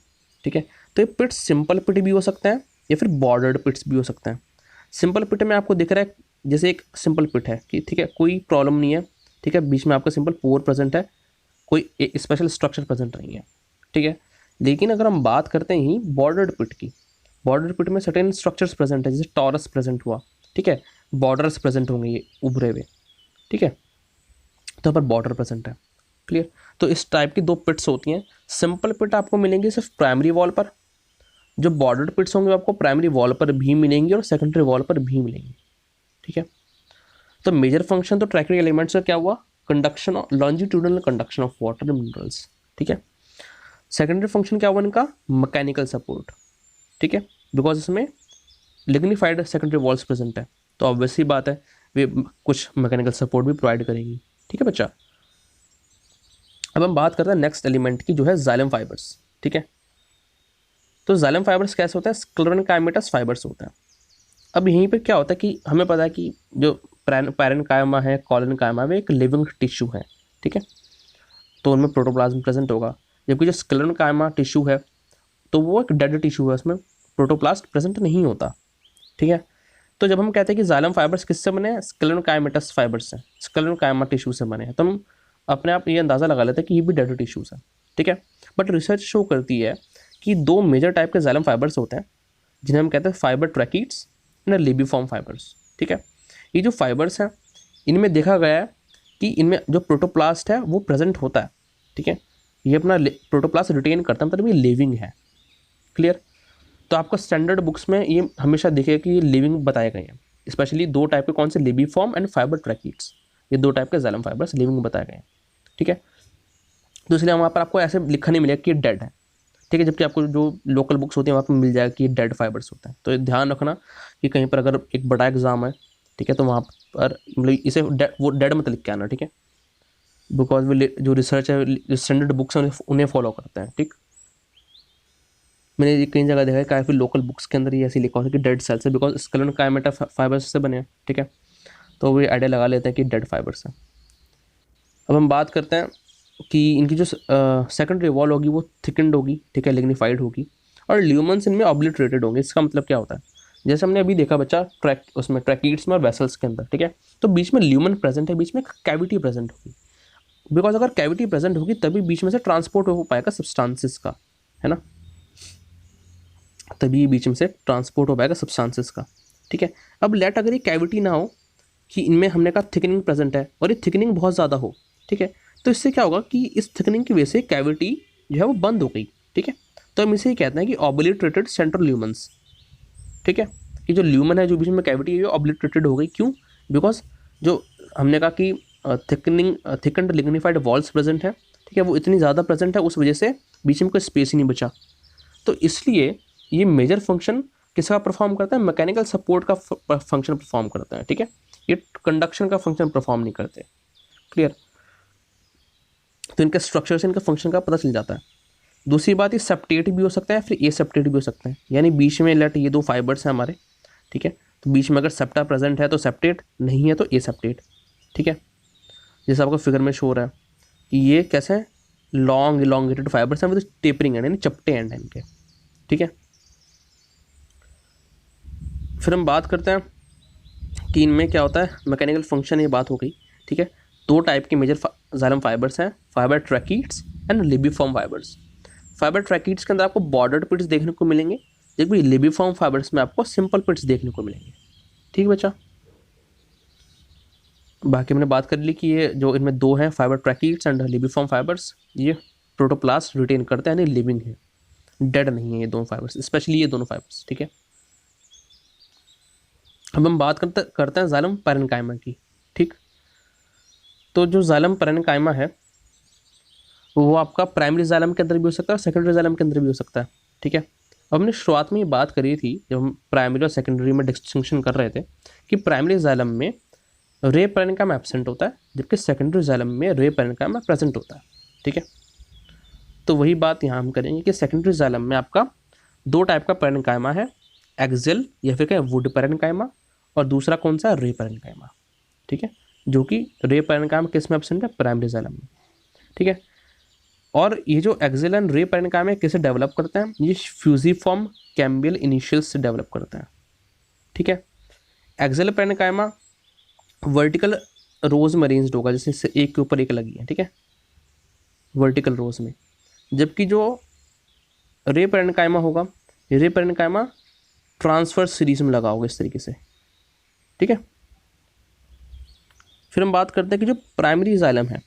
ठीक है। तो ये पिट्स सिंपल पिट भी हो सकते हैं या फिर बॉर्डर्ड पिट्स भी हो सकते हैं। सिंपल पिट में आपको दिख रहा है जैसे एक सिंपल पिट है कि ठीक है, कोई प्रॉब्लम नहीं है, ठीक है, बीच में आपका सिंपल पोर प्रेजेंट है, कोई स्पेशल स्ट्रक्चर प्रेजेंट नहीं है, ठीक है। लेकिन अगर हम बात करते हैं ही बॉर्डर्ड पिट की, बॉर्डर पिट में सर्टेन स्ट्रक्चर्स प्रेजेंट है, जैसे टॉरस प्रेजेंट हुआ, ठीक है, बॉर्डर्स प्रेजेंट होंगे ये उभरे हुए, ठीक है, तो यहाँ पर बॉर्डर प्रेजेंट है, क्लियर। तो इस टाइप की दो पिट्स होती हैं। सिंपल पिट आपको मिलेंगे सिर्फ प्राइमरी वॉल पर, जो बॉर्डर्ड पिट्स होंगे आपको प्राइमरी वॉल पर भी मिलेंगी और सेकेंडरी वॉल पर भी मिलेंगी, ठीक है। तो मेजर फंक्शन तो ट्रैकियल एलिमेंट्स का क्या हुआ, कंडक्शन और longitudinal conduction of water minerals, ठीक है। सेकेंडरी फंक्शन क्या हुआ इनका, मैकेनिकल सपोर्ट, ठीक है, बिकॉज इसमें लिग्निफाइड सेकेंडरी वॉल्स प्रेजेंट है, तो ऑब्वियसली बात है वे कुछ मैकेनिकल सपोर्ट भी प्रोवाइड करेंगी, ठीक है बच्चा। अब हम बात करते हैं नेक्स्ट एलिमेंट की, जो है जाइलम फाइबर्स, ठीक है। तो जाइलम फाइबर्स कैसे होता है, स्क्लेरेनकाइमेटस फाइबर्स होता है। अब यहीं पे क्या होता है कि हमें पता है कि जो पैरेन्काइमा है, कॉलोनकाइमा, वे एक लिविंग टिश्यू है, ठीक है, तो उनमें प्रोटोप्लाज्म प्रेजेंट होगा, जबकि जो स्क्लेरेनकाइमा टिश्यू है तो वो एक डेड टिश्यू है, उसमें प्रोटोप्लास्ट प्रेजेंट नहीं होता, ठीक है। तो जब हम कहते हैं कि जाइलम फाइबर्स किससे बने हैं, स्क्लेरेनकाइमेटस फाइबर्स से, स्क्लेरेनकाइमा टिश्यू से बने हैं, तो हम अपने आप ये अंदाज़ा लगा लेते हैं कि ये भी डेड टिश्यूज है, ठीक है। बट रिसर्च शो करती है कि दो मेजर टाइप के जाइलम फाइबर्स होते हैं, जिन्हें हम कहते हैं fibre tracheids and libriform fibres, ठीक है। ये जो फाइबर्स हैं, इनमें देखा गया है कि इनमें जो प्रोटोप्लास्ट है वो प्रेजेंट होता है, ठीक है, ये अपना प्रोटोप्लास्ट रिटेन करता है, मतलब ये लिविंग है, क्लियर। तो आपको स्टैंडर्ड बुक्स में ये हमेशा दिखेगा कि ये लिविंग बताए गए हैं, स्पेशली दो टाइप के, कौन से, लिबिफॉर्म एंड फाइबर ट्रैकीड्स, ये दो टाइप के जाइलम फाइबर्स लिविंग बताए गए हैं, ठीक है। तो इसलिए वहाँ पर आपको ऐसे लिखा नहीं मिलेगा कि डेड है, ठीक है, जबकि आपको जो लोकल बुक्स होती हैं वहाँ पर मिल जाएगा कि डेड फाइबर्स होता है। तो ध्यान रखना कि कहीं पर अगर एक बड़ा एग्जाम है, ठीक है, तो वहाँ पर मतलब इसे वो डेड मत लिख के आना, ठीक है, बिकॉज वो जो रिसर्च है, जो स्टैंडर्ड बुक्स हैं उन्हें फॉलो करते हैं, ठीक। मैंने ये कई जगह देखा है, काफ़ी लोकल बुक्स के अंदर ये ऐसे लिखा होता है कि डेड सेल्स है, बिकॉज स्क्लेरेनकाइमेटा फाइबर्स से बने हैं, ठीक है, तो वो आइडिया लगा लेते हैं कि डेड फाइबर्स है। अब हम बात करते हैं कि इनकी जो सेकेंडरी वॉल होगी वो थिकन्ड होगी, ठीक है, लिग्निफाइड होगी, और ल्यूमन्स इनमें ऑब्लिटरेटेड होंगे। इसका मतलब क्या होता है, जैसे हमने अभी देखा बच्चा उसमें ट्रैकीड्स में और वेसल्स के अंदर, ठीक है, तो बीच में ल्यूमन प्रेजेंट है, बीच में कैविटी प्रेजेंट होगी, बिकॉज अगर कैविटी प्रेजेंट होगी तभी बीच में से ट्रांसपोर्ट हो पाएगा सब्सटेंसेस का, है ना। तभी बीच में से ट्रांसपोर्ट हो पाएगा सब्सटेंसेस का, ठीक है। अब लेट अगर ये कैविटी ना हो कि इनमें हमने कहा थिकनिंग प्रेजेंट है और ये थिकनिंग बहुत ज़्यादा हो, ठीक है, तो इससे क्या होगा कि इस थिकनिंग की वजह से कैविटी जो है वो बंद हो गई, ठीक है। तो हम इसे ही कहते हैं कि ऑब्लिटरेटेड सेंट्रल ल्यूमन्स, ठीक है, कि जो ल्यूमन है जो बीच में कैविटी है वो ऑब्लिटरेटेड हो गई। क्यों? बिकॉज जो हमने कहा कि थिकन्ड लिग्निफाइड वॉल्स प्रेजेंट है, ठीक है, वो इतनी ज़्यादा प्रेजेंट है, उस वजह से बीच में कोई स्पेस ही नहीं बचा। तो इसलिए ये मेजर फंक्शन किसका परफॉर्म करता है? मैकेनिकल सपोर्ट का फंक्शन परफॉर्म करता है, ठीक है, ये कंडक्शन का फंक्शन परफॉर्म नहीं करते। क्लियर? तो इनके स्ट्रक्चर से इनका फंक्शन का पता चल जाता है। दूसरी बात, ये सेप्टेट भी हो सकता है, फिर ए सेप्टेट भी हो सकता है, यानी बीच में लेट ये दो फाइबर्स हैं हमारे, ठीक है, तो बीच में अगर सेप्टा प्रेजेंट है तो सेप्टेट, नहीं है तो ए सेप्टेट, ठीक है। जैसे आपको फिगर में शो हो रहा है कि ये कैसे है, लॉन्ग इलॉन्गेटेड फाइबर्स हैं विद टेपरिंग एंड, यानी चपटे एंड हैं इनके, ठीक है। फिर हम बात करते हैं कि इनमें क्या होता है, मैकेनिकल फंक्शन, ये बात हो गई, ठीक है। दो टाइप के मेजर जाइलम फाइबर्स हैं, fibre tracheids and libriform fibres. Fibre tracheids के अंदर आपको बॉर्डर्ड पिट्स देखने को मिलेंगे, जबकि लिबिफॉर्म फाइबर्स में आपको सिंपल पिट्स देखने को मिलेंगे, ठीक बच्चा। बाकी हमने बात कर ली कि ये जो इनमें दो हैं fibre tracheids and libriform fibres, ये प्रोटोप्लास्ट रिटेन करते हैं, यानी लिविंग है, डेड नहीं है ये दोनों फाइबर्स, स्पेशली ये दोनों फाइबर्स, ठीक है। अब हम बात करते हैं जाइलम पैरेन्काइमा की, ठीक। तो जो जाइलम पैरेन्काइमा है वो आपका प्राइमरी जाइलम के अंदर भी हो सकता है और सेकेंडरी जाइलम के अंदर भी हो सकता है, ठीक है। अब हमने शुरुआत में ये बात करी थी जब हम प्राइमरी और सेकेंडरी में डिस्टिंक्शन कर रहे थे कि प्राइमरी जाइलम में रे पैरेन्काइमा एब्सेंट होता है, जबकि सेकेंडरी जाइलम में रे पैरेन्काइमा प्रेजेंट होता है, ठीक है। तो वही बात यहाँ हम करेंगे कि सेकेंडरी जाइलम में आपका दो टाइप का पैरेन्काइमा है, एक्सियल या फिर क्या वुड पैरेन्काइमा, और दूसरा कौन सा, रे पैरेन्काइमा, ठीक है, जो कि रे पैरेन्काइमा किस में एब्सेंट है, प्राइमरी जाइलम में, ठीक है। और ये जो एक्सियल एंड रे पैरेन्काइमा कैसे डेवलप करते हैं, ये फ्यूजिफॉर्म कैम्बियल इनिशियल्स से डेवलप करते हैं, ठीक है। एक्सियल पैरेन्काइमा वर्टिकल रोज में अरेंज्ड होगा, जैसे एक के ऊपर एक लगी है, ठीक है, वर्टिकल रोज में, जबकि जो रे पैरेन्काइमा होगा, रे पैरेन्काइमा ट्रांसफर्स सीरीज में लगा होगा इस तरीके से, ठीक है। फिर हम बात करते हैं कि जो प्राइमरी जाइलम है,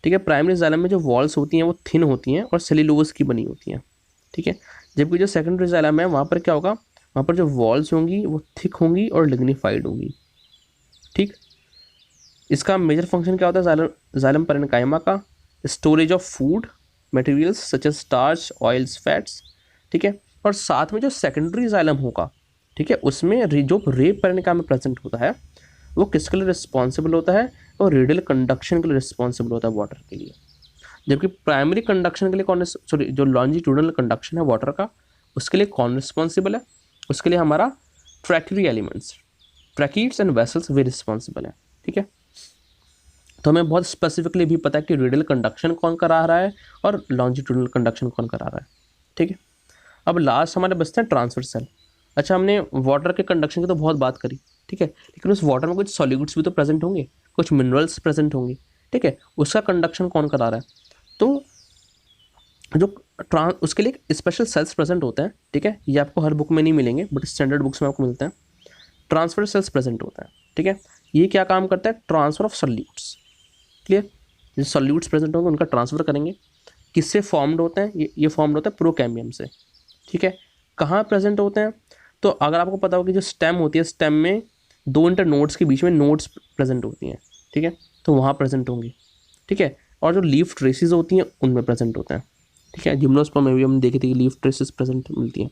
ठीक है, प्राइमरी जाइलम में जो वॉल्स होती हैं वो थिन होती हैं और सेल्यूलोज की बनी होती हैं, ठीक है, जबकि जो सेकेंडरी जाइलम है वहाँ पर क्या होगा, वहाँ पर जो वॉल्स होंगी वो थिक होंगी और लिग्निफाइड होंगी, ठीक। इसका मेजर फंक्शन क्या होता है जाइलम पैरेन्काइमा का, storage of food materials such as starch, oils, fats, ठीक है। और साथ में जो सेकेंडरी जाइलम होगा, ठीक है, उसमें जो रे पैरेन्काइमा प्रेजेंट होता है वो किसके लिए रिस्पॉन्सिबल होता है, और रेडियल कंडक्शन के लिए रिस्पॉन्सिबल होता है वाटर के लिए, जबकि प्राइमरी कंडक्शन के लिए कौन, सॉरी, जो लॉन्जिट्यूडनल कंडक्शन है वाटर का उसके लिए कौन रिस्पॉन्सिबल है, उसके लिए हमारा tracheary elements, tracheids and vessels वे रिस्पॉन्सिबल है, ठीक है। तो हमें बहुत स्पेसिफिकली भी पता है कि रेडियल कंडक्शन कौन करा रहा है और लॉन्जिट्यूडनल कंडक्शन कौन करा रहा है, ठीक है। अब लास्ट हमारे बचते हैं ट्रांसवर्स सेल। अच्छा, हमने वाटर के कंडक्शन की तो बहुत बात करी, ठीक है, लेकिन उस वाटर में कुछ सॉलिड्स भी तो प्रेजेंट होंगे, कुछ मिनरल्स प्रेजेंट होंगे, ठीक है, उसका कंडक्शन कौन करा रहा है, तो जो उसके लिए स्पेशल सेल्स प्रेजेंट होते हैं, ठीक है, ये आपको हर बुक में नहीं मिलेंगे बट स्टैंडर्ड बुक्स में आपको मिलते हैं, ट्रांसफर सेल्स प्रेजेंट होता है, ठीक है। ये क्या काम करता है, ट्रांसफर ऑफ सॉल्यूट्स, क्लियर, जो सॉल्यूट्स प्रेजेंट होंगे उनका ट्रांसफर करेंगे, किससे फॉर्म्ड होते हैं, ये फॉर्म्ड होता है प्रोकैम्बियम से, ठीक है। कहाँ प्रेजेंट होते हैं, तो अगर आपको पता हो कि जो स्टेम होती है, स्टेम में दो इंटरनोड्स के बीच में नोड्स प्रेजेंट होती हैं, ठीक है, तो वहाँ प्रेजेंट होंगी, ठीक है। और जो लीफ ट्रेसेस होती हैं उनमें प्रेजेंट होते हैं, ठीक है। जिम्नोस्पर्म में भी हम देखे थे कि लीफ ट्रेसेस प्रेजेंट मिलती हैं,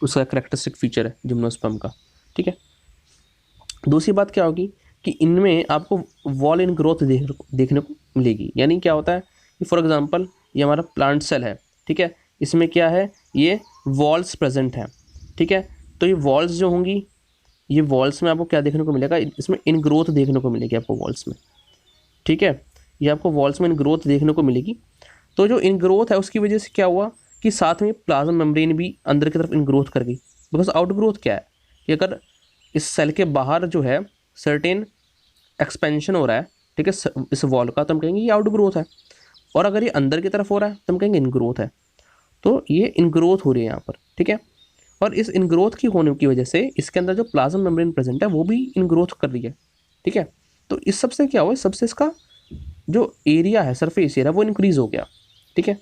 उसका करेक्टरिस्टिक फीचर है जिम्नोस्पर्म का, ठीक है। दूसरी बात क्या होगी कि इनमें आपको वॉल इन ग्रोथ देखने को मिलेगी, यानी क्या होता है कि फॉर एग्जांपल ये हमारा प्लांट सेल है, ठीक है, इसमें क्या है, ये वॉल्स प्रेजेंट हैं, ठीक है। तो ये वॉल्स जो होंगी, ये वॉल्स में आपको क्या देखने को मिलेगा, इसमें इन ग्रोथ देखने को मिलेगी आपको वॉल्स में, ठीक है, ये आपको वॉल्स में इन ग्रोथ देखने को मिलेगी। तो जो इन ग्रोथ है उसकी वजह से क्या हुआ कि साथ में प्लाज्मा मेम्ब्रेन भी अंदर की तरफ इन ग्रोथ कर गई, बिकॉज आउट ग्रोथ क्या है कि अगर इस सेल के बाहर जो है सर्टेन एक्सपेंशन हो रहा है, ठीक है, इस वॉल का, तो हम कहेंगे ये आउट ग्रोथ है, और अगर ये अंदर की तरफ हो रहा है तो हम कहेंगे इन ग्रोथ है, तो ये इन ग्रोथ हो रही है यहाँ पर, ठीक है। और इस इनग्रोथ की होने की वजह से इसके अंदर जो प्लाज्मा मेम्ब्रेन प्रेजेंट है वो भी इनग्रोथ कर रही है, ठीक है। तो इस सबसे क्या हुआ, इस सबसे इसका जो एरिया है, सरफेस एरिया, वो इंक्रीज हो गया, ठीक है,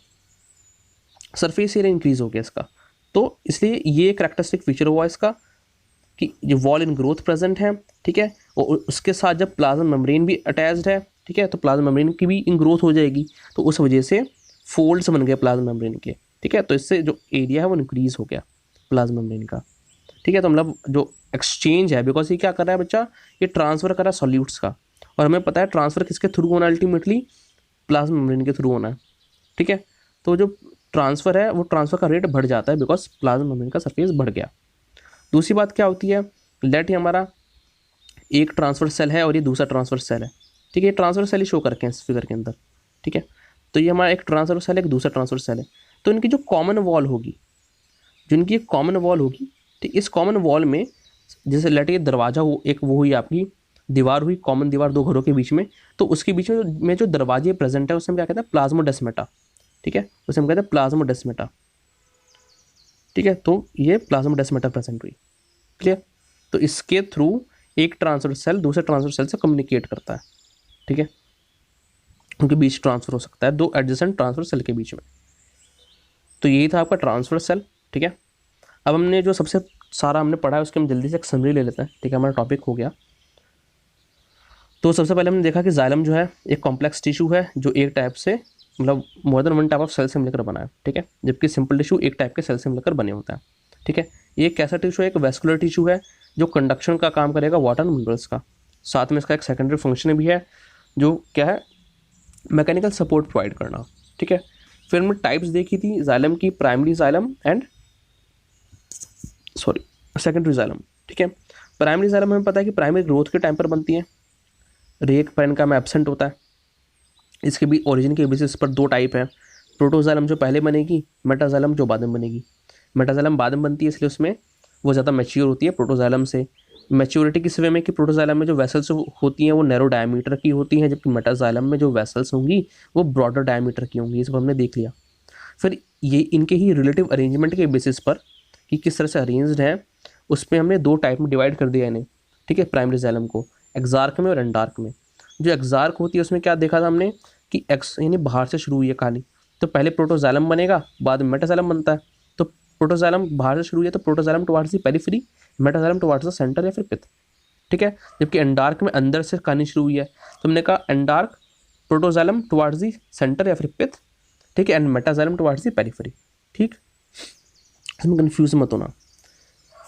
सरफेस एरिया इंक्रीज हो गया इसका। तो इसलिए ये करैक्टरिस्टिक फीचर हुआ इसका कि जो वॉल इन ग्रोथ प्रेजेंट है, ठीक है, और उसके साथ जब प्लाज्मा मेम्ब्रेन भी अटैच्ड है, ठीक है, तो प्लाज्मा मेम्ब्रेन की भी इन ग्रोथ हो जाएगी, तो उस वजह से फोल्ड्स बन गए प्लाज्मा मेम्ब्रेन के, ठीक है। तो इससे जो एरिया है वो इंक्रीज हो गया प्लाज्मा मेम्ब्रेन का, ठीक है। तो मतलब जो एक्सचेंज है, बिकॉज ये क्या कर रहा है बच्चा, ये ट्रांसफर कर रहा है सॉल्यूट्स का, और हमें पता है ट्रांसफर किसके थ्रू होना है, अल्टीमेटली प्लाज्मा मेम्ब्रेन के थ्रू होना है, ठीक है। तो जो ट्रांसफर है वो ट्रांसफर का रेट बढ़ जाता है बिकॉज प्लाज्मा मेम्ब्रेन का सरफेस बढ़ गया। दूसरी बात क्या होती है, लेट ये हमारा एक ट्रांसफर सेल है और ये दूसरा ट्रांसफर सेल है, ठीक है, ये ट्रांसफर सेल ही शो करके हैं इस फिगर के अंदर, ठीक है। तो ये हमारा एक ट्रांसफर सेल है, एक दूसरा ट्रांसफर सेल है, तो इनकी जो कॉमन वॉल होगी, जो इनकी एक कॉमन वॉल होगी, ठीक, इस कॉमन वॉल में जैसे लेट ये दरवाजा हो, एक वो हुई आपकी दीवार हुई, कॉमन दीवार दो घरों के बीच में, तो उसके बीच में जो दरवाजे प्रेजेंट है उसे हम क्या कहते हैं, प्लाज्मोडेस्मेटा, ठीक है, उसे हम कहते हैं प्लाज्मोडेस्मेटा, ठीक है। तो ये प्लाज्मोडेस्मेटा प्रेजेंट हुई, क्लियर। तो इसके थ्रू एक ट्रांसफर सेल दूसरे ट्रांसफर सेल से कम्युनिकेट करता है, ठीक है, उनके बीच ट्रांसफर हो सकता है दो एडजेसेंट ट्रांसफर सेल के बीच में। तो यही था आपका ट्रांसफर सेल, ठीक है। अब हमने जो सबसे सारा हमने पढ़ा है उसके हम जल्दी से एक समरी ले लेते हैं, ठीक है, हमारा टॉपिक हो गया। तो सबसे पहले हमने देखा कि जाइलम जो है एक कॉम्प्लेक्स टिश्यू है जो एक टाइप से मतलब more than one type of cell से मिलकर बना है, ठीक है, जबकि सिंपल टिश्यू एक टाइप के सेल से मिलकर बने होता है, ठीक है। ये कैसा टिश्यू है, एक वेस्कुलर टिश्यू है जो कंडक्शन का काम करेगा वाटर मिनरल्स का, साथ में इसका एक सेकेंडरी फंक्शन भी है जो क्या है, मैकेनिकल सपोर्ट प्रोवाइड करना, ठीक है। फिर हमने टाइप्स देखी थी जाइलम की, primary xylem and secondary xylem, ठीक है। प्राइमरी जाइलम हमें पता है कि प्राइमरी ग्रोथ के टाइम पर बनती है, रेक पैरेन्काइमा में एब्सेंट होता है। इसके भी ओरिजिन के बेसिस पर दो टाइप है, प्रोटोजाइलम जो पहले बनेगी, मेटाजाइलम जो बाद में बनेगी। मेटाजाइलम बाद में बनती है इसलिए उसमें वो ज़्यादा मैच्योर होती है प्रोटोजाइलम से। मैच्योरिटी किस वे में कि प्रोटोजाइलम में जो वेसल्स होती हैं वो नैरो डायमीटर की होती हैं, जबकि मेटाजाइलम में जो वेसल्स होंगी वो ब्रॉडर डायमीटर की होंगी, ये सब हमने देख लिया। फिर ये इनके ही रिलेटिव अरेंजमेंट के बेसिस पर कि किस तरह से अरेंज्ड है, उस पर हमने दो टाइप में डिवाइड कर दिया इन्हें, ठीक है, प्राइमरी जाइलम को, एक्सार्क में और एंडार्क में। जो एक्सार्क होती है उसमें क्या देखा था हमने कि एक्स यानी बाहर से शुरू हुई है कहानी, तो पहले प्रोटोजाइलम बनेगा बाद में मेटाजाइलम बनता है। तो प्रोटोजाइलम बाहर से शुरू हुई है तो protoxylem towards the periphery, metaxylem towards the centre या फिर पिथ, ठीक है। जबकि एंडार्क में अंदर से कहानी शुरू हुई है, तो हमने कहा एंडार्क प्रोटोजाइलम टुवार्ड्स द सेंटर या फिर पिथ, ठीक है, and metaxylem towards the periphery, ठीक, इसमें कंफ्यूज मत होना।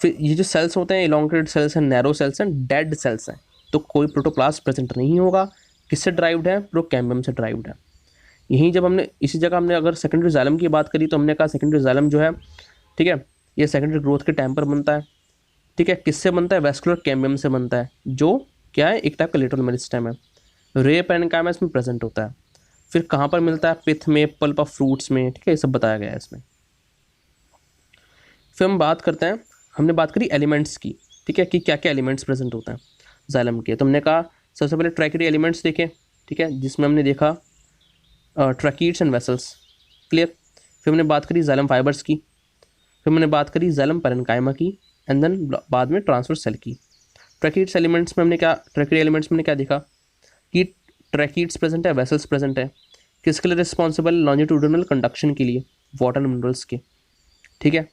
फिर ये जो सेल्स होते हैं इलोंगेटेड सेल्स हैं, नैरो सेल्स हैं, डेड सेल्स हैं, तो कोई प्रोटोप्लास्ट प्रेजेंट नहीं होगा। किससे ड्राइव्ड है, प्रोकैम्बियम से ड्राइव्ड है। यहीं जब हमने इसी जगह हमने अगर सेकेंडरी जाइलम की बात करी तो हमने कहा सेकेंडरी जाइलम जो है, ठीक है, ये सेकेंडरी ग्रोथ के टाइम पर बनता है, ठीक है। किससे बनता है, वेस्कुलर कैम्बियम से बनता है, जो क्या है एक टाइप का लेटरल मेरिस्टेम है, रे पैरेन्काइमा इसमें प्रेजेंट होता है। फिर कहाँ पर मिलता है, पिथ में, पल्प ऑफ फ्रूट्स में, ठीक है, ये सब बताया गया है इसमें। फिर हम बात करते हैं, हमने बात करी एलिमेंट्स की, ठीक है, कि क्या क्या एलिमेंट्स प्रेजेंट होते हैं जाइलम के। तो हमने कहा सबसे पहले ट्रैकेरी एलिमेंट्स देखे, ठीक है, जिसमें हमने देखा ट्रैकीड्स एंड वेसल्स, क्लियर। फिर हमने बात करी जाइलम फाइबर्स की, फिर हमने बात करी जाइलम पैरेन्काइमा की, एंड देन बाद में ट्रांसवर्स सेल की। ट्रैकीड्स एलिमेंट्स में हमने क्या, ट्रैकेरी एलिमेंट्स में हमने क्या देखा कि ट्रैकीड्स प्रेजेंट है, वेसल्स प्रेजेंट है, किसके लिए रिस्पॉन्सिबल, लॉन्जिट्यूडिनल कंडक्शन के लिए, वाटर मिनरल्स के, ठीक है।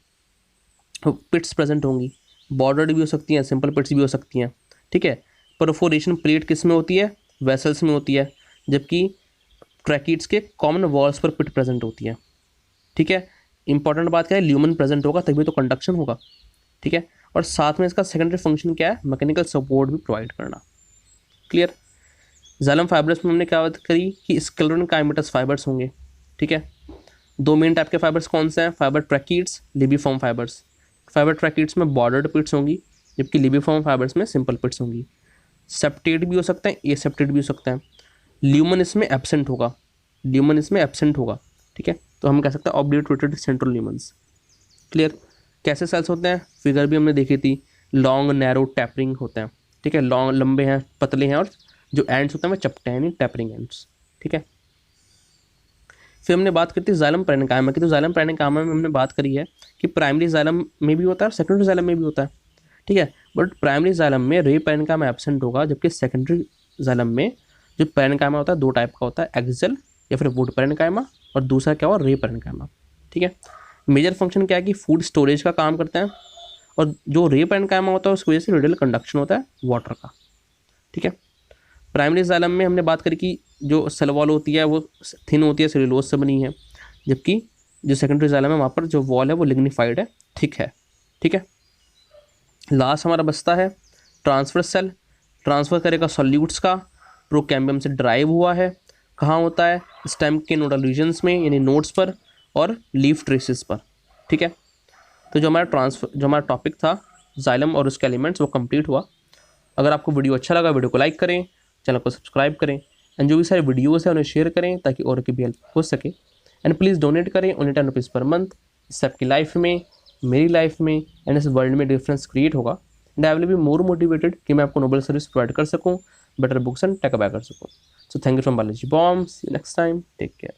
पिट्स प्रेजेंट होंगी, बॉर्डर्ड भी हो सकती हैं, सिंपल पिट्स भी हो सकती हैं, ठीक है। परफोरेशन प्लेट किस में होती है, वेसल्स में होती है, जबकि ट्रैकीड्स के कॉमन वॉल्स पर पिट प्रेजेंट होती है, ठीक है। इंपॉर्टेंट बात क्या है, ल्यूमन प्रेजेंट होगा तभी तो कंडक्शन होगा, ठीक है। और साथ में इसका सेकेंडरी फंक्शन क्या है, मैकेनिकल सपोर्ट भी प्रोवाइड करना, क्लियर। जाइलम फाइबर्स में हमने क्या बात करी कि स्क्लेरल काइमेटस फाइबर्स होंगे, ठीक है। दो मेन टाइप के फाइबर्स कौन से हैं, fibre tracheids, libriform fibres. Fibre tracheids में बॉर्डर्ड पिट्स होंगी, जबकि लिबीफॉर्म फाइबर्स में सिंपल पिट्स होंगी। सेप्टेड भी हो सकते हैं, एसेप्टेड भी हो सकते हैं। ल्यूमन इसमें एब्सेंट होगा, ल्यूमन इसमें एब्सेंट होगा, ठीक है। तो हम कह सकते हैं ऑब्लिटरेटेड सेंट्रल ल्यूमन्स, क्लियर। कैसे सेल्स होते हैं, फिगर भी हमने देखी थी, लॉन्ग नैरो टैपरिंग होते हैं, ठीक है, लॉन्ग लंबे हैं, पतले हैं, और जो एंड्स होते हैं वो चपटे हैं, टैपरिंग एंड्स, ठीक है। फिर हमने बात करती है जाइलम पैरेन्काइमा की। तो जाइलम पैरेन्काइमा में हमने बात करी है कि प्राइमरी जाइलम में भी होता है और सेकेंडरी जाइलम में भी होता है, ठीक है। बट प्राइमरी जाइलम में रे पैरेन्काइमा एब्सेंट होगा, जबकि सेकेंडरी जाइलम में जो पैरेन्काइमा होता है दो टाइप का होता है, एक्सियल या फिर वुड पैरेन्काइमा, और दूसरा क्या हुआ, रे पैरेन्काइमा, ठीक है। मेजर फंक्शन क्या है कि फूड स्टोरेज का काम करते हैं, और जो रे पैरेन्काइमा होता है उसकी वजह से रेडियल कंडक्शन होता है वाटर का, ठीक है। प्राइमरी जाइलम में हमने बात करी कि जो सेल वॉल होती है वो थिन होती है, सेलुलोज से बनी है, जबकि जो सेकेंडरी जाइलम है वहाँ पर जो वॉल है वो लिग्निफाइड है, थिक है, ठीक है। लास्ट हमारा बचता है ट्रांसफर सेल। ट्रांसफ़र करेगा सॉल्यूट्स का, प्रोकैम्बियम से ड्राइव हुआ है, कहाँ होता है, स्टेम के नोडल रीजन्स में यानी नोड्स पर और लीफ ट्रेसेस पर, ठीक है। तो जो हमारा टॉपिक था जाइलम और उसके एलिमेंट्स वो कंप्लीट हुआ। अगर आपको वीडियो अच्छा लगा वीडियो को लाइक करें, चैनल को सब्सक्राइब करें, एंड जो भी सारे वीडियोस हैं उन्हें शेयर करें ताकि और की भी हेल्प हो सके। एंड प्लीज़ डोनेट करें ओनली 10 रुपीज़ पर मंथ। इससे आपकी लाइफ में, मेरी लाइफ में एंड इस वर्ल्ड में डिफरेंस क्रिएट होगा, and I will be more motivated कि मैं आपको नोबल सर्विस प्रोवाइड कर सकूँ, better books and take away कर सकूँ। So thank you from Balaji bomb, see you next time, take care.